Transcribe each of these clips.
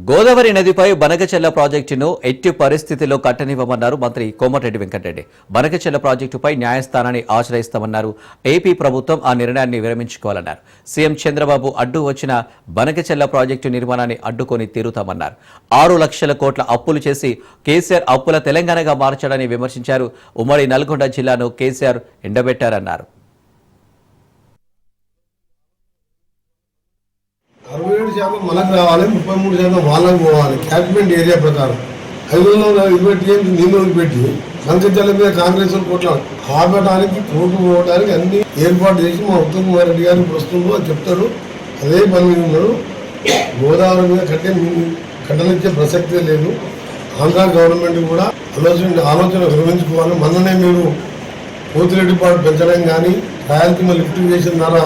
గోదావరి నదిపై బనకచెర్ల ప్రాజెక్టును ఎట్టి పరిస్థితిలో కట్టనివ్వమన్నారు మంత్రి కోమటిరెడ్డి వెంకటరెడ్డి. బనకచెర్ల ప్రాజెక్టుపై న్యాయస్థానాన్ని ఆశ్రయిస్తామన్నారు. ఏపీ ప్రభుత్వం ఆ నిర్ణయాన్ని విరమించుకోవాలన్నారు. సీఎం చంద్రబాబు అడ్డు వచ్చిన బనకచెర్ల ప్రాజెక్టు నిర్మాణాన్ని అడ్డుకొని తీరుతామన్నారు. 6 లక్షల కోట్ల అప్పులు చేసి కేసీఆర్ అప్పుల తెలంగాణగా మార్చాడని విమర్శించారు. ఉమ్మడి నల్గొండ జిల్లాను కేసీఆర్ ఎండబెట్టారన్నారు. 67% మనకు రావాలి, 33% వాళ్ళకు పోవాలి. క్యాబినెట్ ఏరియా ప్రకారం 520 టీఎంసీ నీళ్ళు వదిలిపెట్టి బనకచెర్ల మీద కాంగ్రెస్ కోట్ల ఆపడానికి కోర్టు పోవడానికి అన్ని ఏర్పాటు చేసి మా ఉత్తమ్ కుమార్ రెడ్డి గారు ప్రస్తుతం అది చెప్తారు. అదే పని మీద ఉన్నారు. గోదావరి మీద కట్టనిచ్చే ప్రసక్తే లేదు. ఆంధ్ర గవర్నమెంట్ కూడా ఆలోచన విరమించుకోవాలి. మొన్ననే మీరు పోతిరెడ్డిపాటు పెంచడం కానీ రాయలసీమ లిఫ్ట్ చేసిన ద్వారా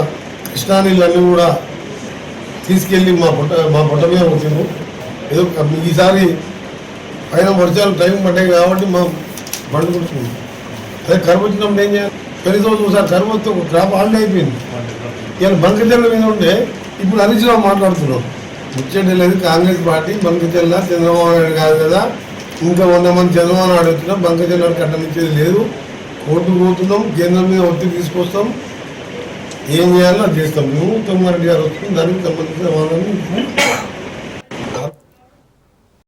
కృష్ణా నీళ్ళన్నీ కూడా తీసుకెళ్ళి మా పొట్ట మీద వచ్చింది. ఏదో ఈసారి పైన వర్షాలు టైం పడ్డాయి కాబట్టి మా బండి కూర్చుంది. అదే కరువు వచ్చినప్పుడు ఏం చేయాలి? పెళ్లి ఒకసారి కరువు వస్తే ఒక క్రాప్ హాల్డ్ అయిపోయింది. ఇలా బనకచెర్ల మీద ఉంటే ఇప్పుడు హరీశ్రావు మాట్లాడుతున్నాం. ముచ్చటి లేదు. కాంగ్రెస్ పార్టీ బనకచెర్ల చంద్రబాబు నాయుడు కాదు కదా, ఇంకా 100 మంది చంద్రబాబు నాయుడు వచ్చినా బనకచెర్ల కట్టనిచ్చేది లేదు. కోర్టుకు పోతున్నాం, కేంద్రం మీద ఒత్తిడి తీసుకొస్తాం. ఏం చేయాలో అది చేస్తాం. మేము ఉత్తమ్ కుమార్ రెడ్డి గారు వస్తుంది, దానికి సంబంధించిన వాళ్ళని